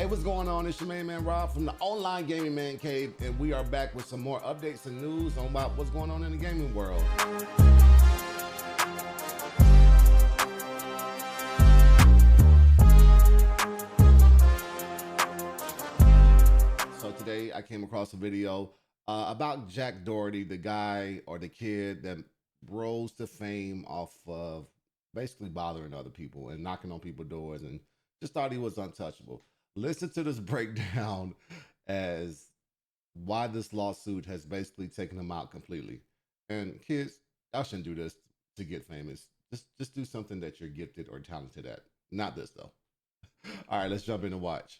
Hey, what's going on? It's your main man Rob from the Online Gaming Man Cave, and we are back with some more updates and news on about what's going on in the gaming world. So today I came across a video about Jack Doherty, the guy or the kid that rose to fame off of basically bothering other people and knocking on people's doors and just thought he was untouchable. Listen to this breakdown as why this lawsuit has basically taken him out completely. And kids, y'all shouldn't do this to get famous. Just do something that you're gifted or talented at. Not this though. All right, let's jump in and watch.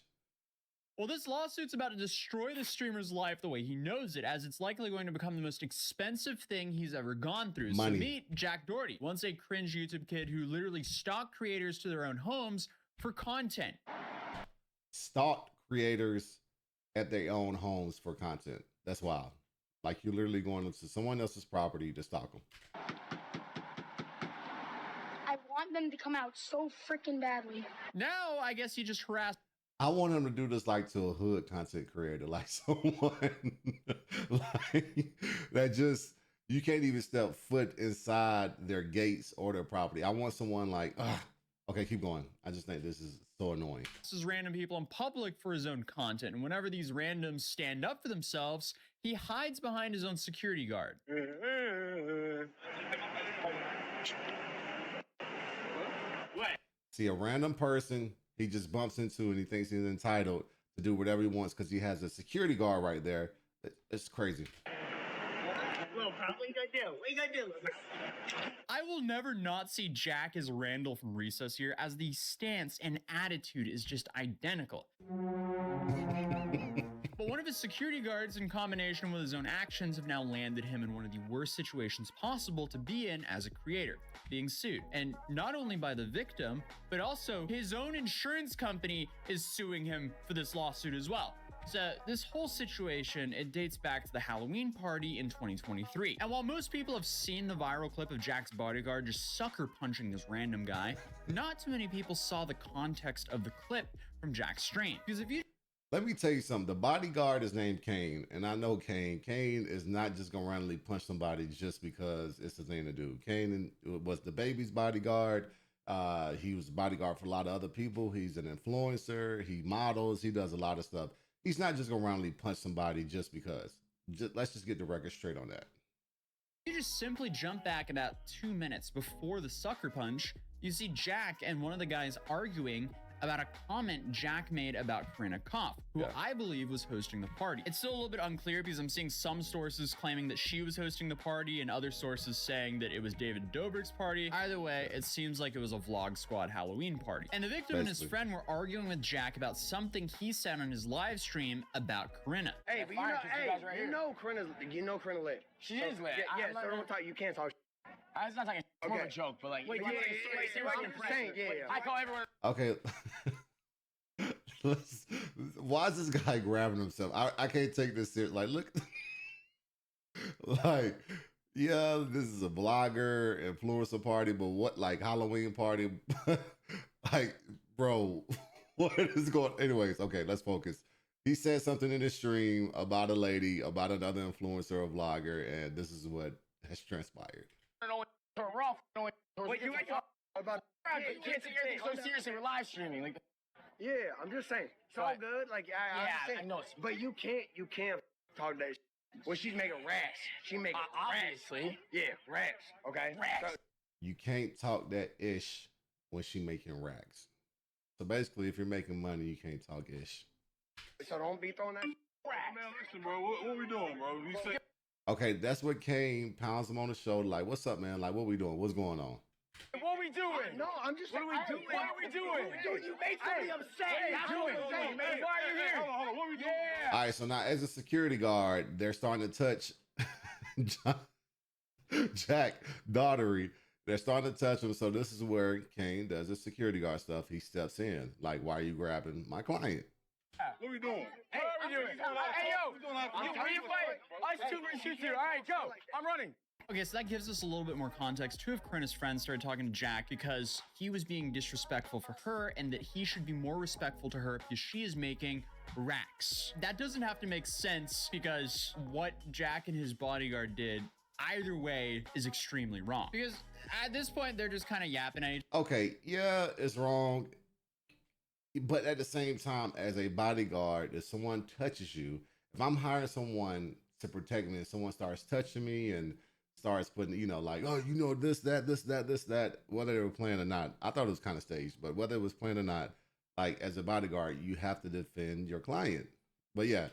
Well, this lawsuit's about to destroy the streamer's life the way he knows it, as it's likely going to become the most expensive thing he's ever gone through. Money. So meet Jack Doherty, once a cringe YouTube kid who literally stalked creators to their own homes for content. Stalked creators at their own homes for content. That's wild. Like you're literally going to someone else's property to stalk them. I want them to come out so freaking badly. Now, I guess he just harassed. I want him to do this like to a hood content creator, like someone like that just, you can't even step foot inside their gates or their property. I want someone like, okay, keep going. I just think this is so annoying. This is random people in public for his own content, and whenever these randoms stand up for themselves, he hides behind his own security guard. What? See a random person he just bumps into and he thinks he's entitled to do whatever he wants because he has a security guard right there. It's crazy. Well, pal, what you gonna do? What you gonna do? I will never not see Jack as Randall from Recess here, as the stance and attitude is just identical. But one of his security guards, in combination with his own actions, have now landed him in one of the worst situations possible to be in as a creator, being sued. And not only by the victim, but also his own insurance company is suing him for this lawsuit as well. So this whole situation, it dates back to the Halloween party in 2023. And while most people have seen the viral clip of Jack's bodyguard just sucker punching this random guy, not too many people saw the context of the clip from Jack's stream. Because if you Let me tell you something. The bodyguard is named Kane, and I know Kane. Kane is not just gonna randomly punch somebody just because it's the thing to do. Kane was the baby's bodyguard. He was a bodyguard for a lot of other people. He's an influencer. He models. He does a lot of stuff. He's not just gonna randomly punch somebody just because. Let's just get the record straight on that. You just simply jump back about 2 minutes before the sucker punch, you see Jack and one of the guys arguing about a comment Jack made about Corinna Koff, who I believe was hosting the party. It's still a little bit unclear because I'm seeing some sources claiming that she was hosting the party and other sources saying that it was David Dobrik's party. Either way, it seems like it was a Vlog Squad Halloween party. And the victim and his friend were arguing with Jack about something he said on his live stream about Corinna. Hey, but you know Corinna lit. She is lit. Yeah, so don't talk. You can't talk. It's not like a more of a joke, but like, Wait, I'm saying, yeah. I call everyone. Okay. Why is this guy grabbing himself? I can't take this serious. Like, look. Like, yeah, this is a blogger, influencer party, but what, like, Halloween party? Like, bro, what is going on? Anyways, okay, let's focus. He said something in his stream about a lady, about another influencer or vlogger, and this is what has transpired. Wait, you ain't talking about. You can't take everything so seriously. We're live streaming. Like, Yeah, I'm just saying. It's all good. Like, I know. But you can't talk that shit. When she's making racks, she making obviously. racks. Yeah, racks. Okay. Racks. So, You can't talk that ish when she making racks. So basically, if you're making money, you can't talk ish. so don't be throwing that. Racks. Man, listen, bro. What we doing, bro? We say Okay, that's what Kane pounds him on the shoulder. Like, what's up, man? Like, what we doing? What's going on? What we doing? No, I'm just. What are we doing? What are we doing? You made somebody upset. That's what we're doing, man. Why are you here? hold on. What we doing? Yeah. All right, so now as a security guard, they're starting to touch Jack Doherty. They're starting to touch him. So this is where Kane does his security guard stuff. He steps in. Like, why are you grabbing my client? What we doing? Hey, what are we doing? Hey, yo. We fight. Us two versus you two. All right, go. I'm running. Okay, so that gives us a little bit more context. Two of Corinna's friends started talking to Jack because he was being disrespectful for her and that he should be more respectful to her because she is making racks. That doesn't have to make sense because what Jack and his bodyguard did either way is extremely wrong. Because at this point, they're just kind of yapping at each Okay, yeah, it's wrong. But at the same time, as a bodyguard, if someone touches you, if I'm hiring someone to protect me and someone starts touching me and starts putting, you know, like, oh, you know, this, that, whether they were playing or not. I thought it was kind of staged, but whether it was playing or not, like as a bodyguard, you have to defend your client. But yeah,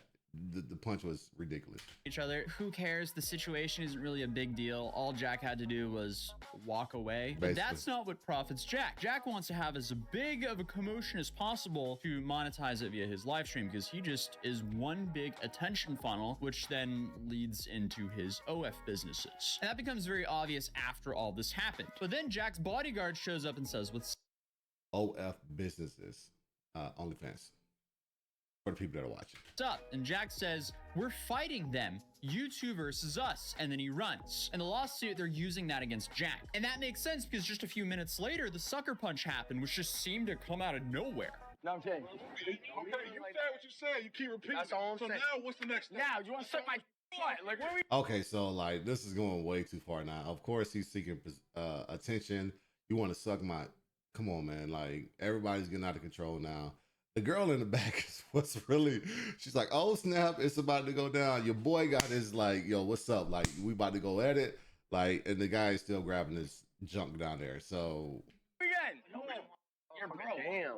the punch was ridiculous. other. Who cares? The situation isn't really a big deal. All Jack had to do was walk away. But Basically. that's not what profits Jack. Jack wants to have as big of a commotion as possible to monetize it via his live stream because he just is one big attention funnel, which then leads into his OF businesses. And that becomes very obvious after all this happened. But then Jack's bodyguard shows up and says, "What's OF businesses, OnlyFans. For the people that are watching. up?" And Jack says, "We're fighting them, you two versus us." And then he runs. In the lawsuit, they're using that against Jack. And that makes sense because just a few minutes later, the sucker punch happened, which just seemed to come out of nowhere. No, I'm saying. Okay, you said what you said. You keep repeating. That's all I'm so saying. now, what's the next step? Now, you want to suck my what? Like, what are we? Okay, so like this is going way too far now. Of course, he's seeking attention. You want to suck my? Come on, man! Like everybody's getting out of control now. The girl in the back is what's really. She's like, "Oh snap! It's about to go down." Your boy got his like, "Yo, what's up?" Like we about to go at it. Like, and the guy is still grabbing his junk down there. So Again. You're broke. Damn.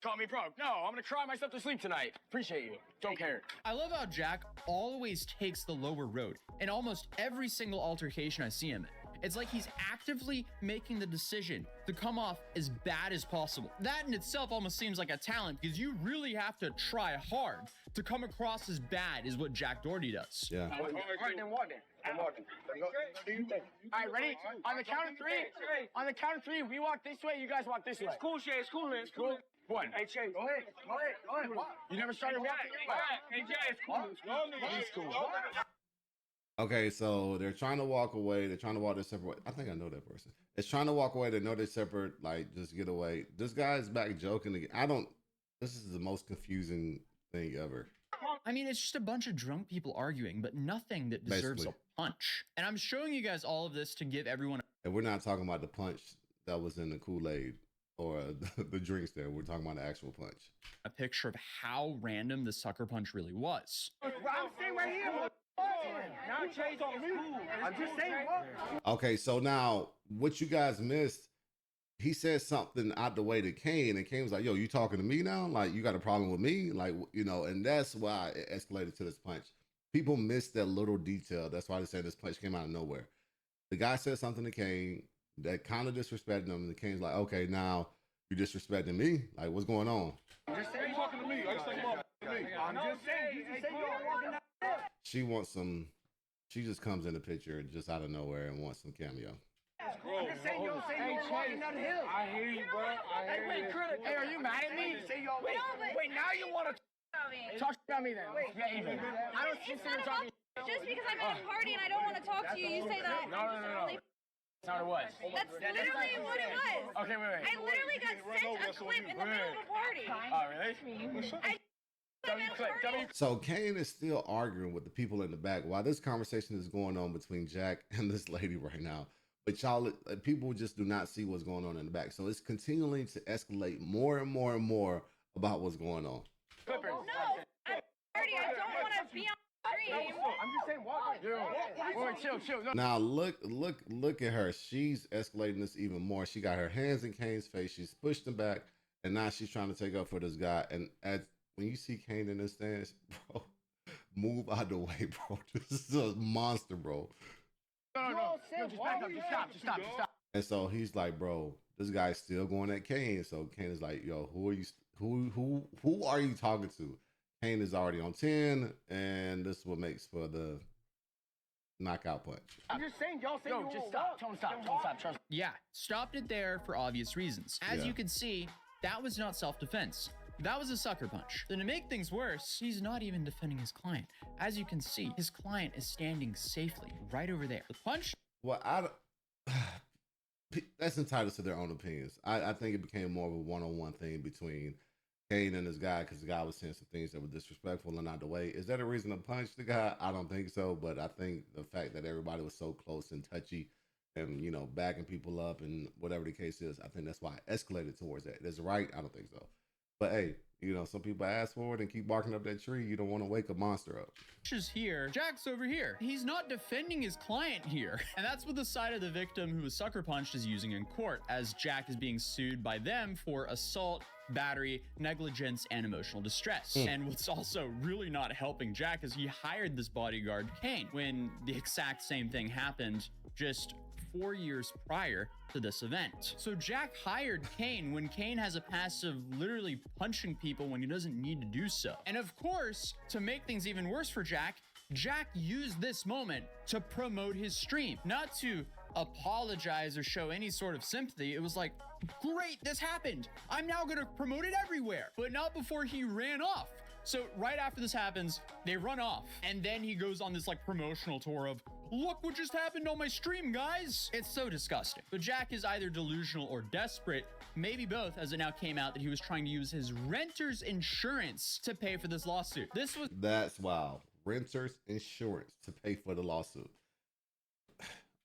Call me broke. No, I'm gonna cry myself to sleep tonight. Appreciate you. Don't care. I love how Jack always takes the lower road in almost every single altercation I see him in. It's like he's actively making the decision to come off as bad as possible. That in itself almost seems like a talent because you really have to try hard to come across as bad as what Jack Doherty does. yeah. All right, then walk then. I'm walking. All right, ready? On the count of three. On the count of three, we walk this way. You guys walk this way. It's cool, Shay. It's cool, man. It's cool. One. Hey, Shay, go ahead. Go ahead. You never started walking. Hey, Jay, it's cool. It's cool. Okay, so they're trying to walk away. They're trying to walk their separate way. I think I know that person. It's trying to walk away. They know they're separate. Like, just get away. This guy's back joking again. This is the most confusing thing ever. I mean, it's just a bunch of drunk people arguing, but nothing that deserves Basically. a punch. And I'm showing you guys all of this to give everyone And we're not talking about the punch that was in the Kool-Aid or the drinks there. We're talking about the actual punch. a picture of how random the sucker punch really was. I'm staying right here. Now Jay's on me. I'm just saying what? Okay, so now what you guys missed, he said something out the way to Kane, and Kane was like, "Yo, you talking to me now? Like, you got a problem with me?" Like, you know, and that's why it escalated to this punch. People missed that little detail. That's why they said this punch came out of nowhere. The guy said something to Kane that kind of disrespected him, and Kane's like, "Okay, now you disrespecting me? Like, what's going on?" Just Hey, you talking to me? I just think about me. I'm just saying. You say you're walking down. She wants some. She just comes in the picture just out of nowhere and wants some cameo. Bro, I'm just saying you're walking down the hill. I hear you, bro. I hear you. Hey, are you mad at me? Wait, now you want to talk about me then? Yeah, even. I don't It's not about just because I'm at a party and I don't want to talk to you. You say that. No. That's not what it was. That's literally what it was. Okay, wait. I literally got sent a clip in the middle of a party. Oh, really? W. So Kane is still arguing with the people in the back while this conversation is going on between Jack and this lady right now. But y'all, people just do not see what's going on in the back. So it's continuing to escalate more and more and more about what's going on. Clippers. No, I'm at a party. I don't want to be on stream. I'm just saying, walk. Wait, chill. No. Now look at her. She's escalating this even more. She got her hands in Kane's face. She's pushed him back, and now she's trying to take up for this guy. And when you see Kane in this stance, bro, move out the way, bro. This is a monster, bro. No. Just back up. Just stop. And so he's like, bro, this guy's still going at Kane. So Kane is like, yo, who are you talking to? Kane is already on 10, and this is what makes for the knockout punch. I'm just saying, y'all say just stop. Don't stop. Trust me. Yeah, stopped it there for obvious reasons. As Yeah. you can see, that was not self-defense. That was a sucker punch. Then to make things worse, he's not even defending his client. As you can see, his client is standing safely right over there. The punch. Well, I don't. That's entitled to their own opinions. I think it became more of a one-on-one thing between Kane and this guy because the guy was saying some things that were disrespectful and not the way. Is that a reason to punch the guy? I don't think so, but I think the fact that everybody was so close and touchy and, you know, backing people up and whatever the case is, I think that's why it escalated towards that. Is it right? I don't think so. But hey, you know, some people ask for it and keep barking up that tree. You don't want to wake a monster up. Is here, Jack's over here. He's not defending his client here. And that's what the side of the victim who was sucker punched is using in court, as Jack is being sued by them for assault, battery, negligence, and emotional distress. And what's also really not helping Jack is he hired this bodyguard, Kane, when the exact same thing happened just 4 years prior to this event. So Jack hired Kane when Kane has a past of literally punching people when he doesn't need to do so. And of course, to make things even worse for Jack, Jack used this moment to promote his stream, not to apologize or show any sort of sympathy. It was like, great, this happened. I'm now gonna promote it everywhere, but not before he ran off. So right after this happens, they run off. And then he goes on this like promotional tour of, look what just happened on my stream, guys. It's so disgusting. But Jack is either delusional or desperate, maybe both, as it now came out that he was trying to use his renter's insurance to pay for this lawsuit. That's wild. Renter's insurance to pay for the lawsuit.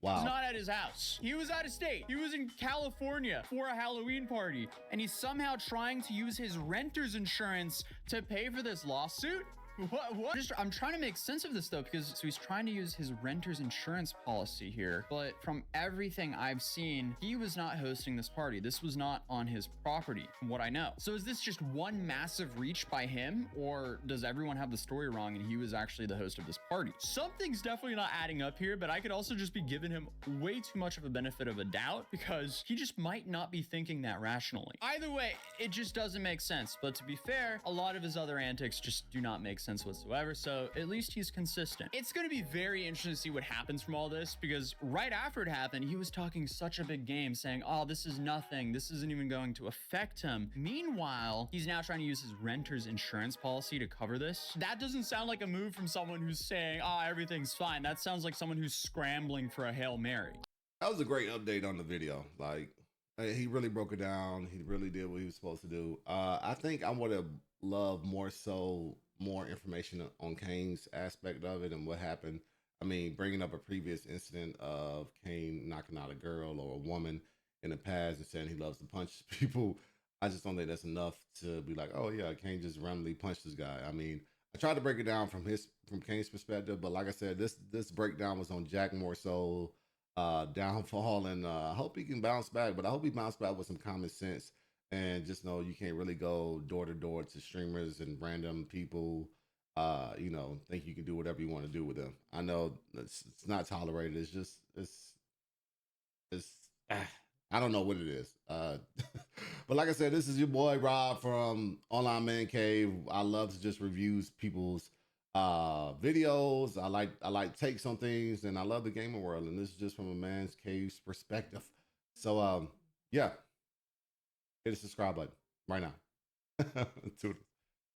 Wow. He's not at his house. He was out of state. He was in California for a Halloween party, and he's somehow trying to use his renter's insurance to pay for this lawsuit? What? I'm trying to make sense of this though, because so he's trying to use his renter's insurance policy here, but from everything I've seen, he was not hosting this party. This was not on his property, from what I know. So is this just one massive reach by him, or does everyone have the story wrong and he was actually the host of this party? Something's definitely not adding up here, but I could also just be giving him way too much of a benefit of a doubt because he just might not be thinking that rationally. Either way, it just doesn't make sense. But to be fair, a lot of his other antics just do not make sense whatsoever, so at least he's consistent. It's going to be very interesting to see what happens from all this, because right after it happened, he was talking such a big game saying, oh, this is nothing, this isn't even going to affect him. Meanwhile, he's now trying to use his renter's insurance policy to cover this. That doesn't sound like a move from someone who's saying, oh, everything's fine. That sounds like someone who's scrambling for a Hail Mary. That was a great update on the video. Like, he really broke it down. He really did what he was supposed to do. I think I would have loved more information on Kane's aspect of it and what happened. I mean, bringing up a previous incident of Kane knocking out a girl or a woman in the past and saying he loves to punch people, I just don't think that's enough to be like, oh yeah, Kane just randomly punched this guy. I mean, I tried to break it down from Kane's perspective, but like I said, this breakdown was on Jack more so downfall, and I hope he can bounce back, but I hope he bounced back with some common sense. And just know you can't really go door to door to streamers and random people, you know, think you can do whatever you want to do with them. I know it's not tolerated. It's just, I don't know what it is. But like I said, this is your boy Rob from Online Man Cave. I love to just review people's videos. I like takes on things, and I love the gaming world. And this is just from a man's cave's perspective. So, yeah. Hit the subscribe button right now. Toodles.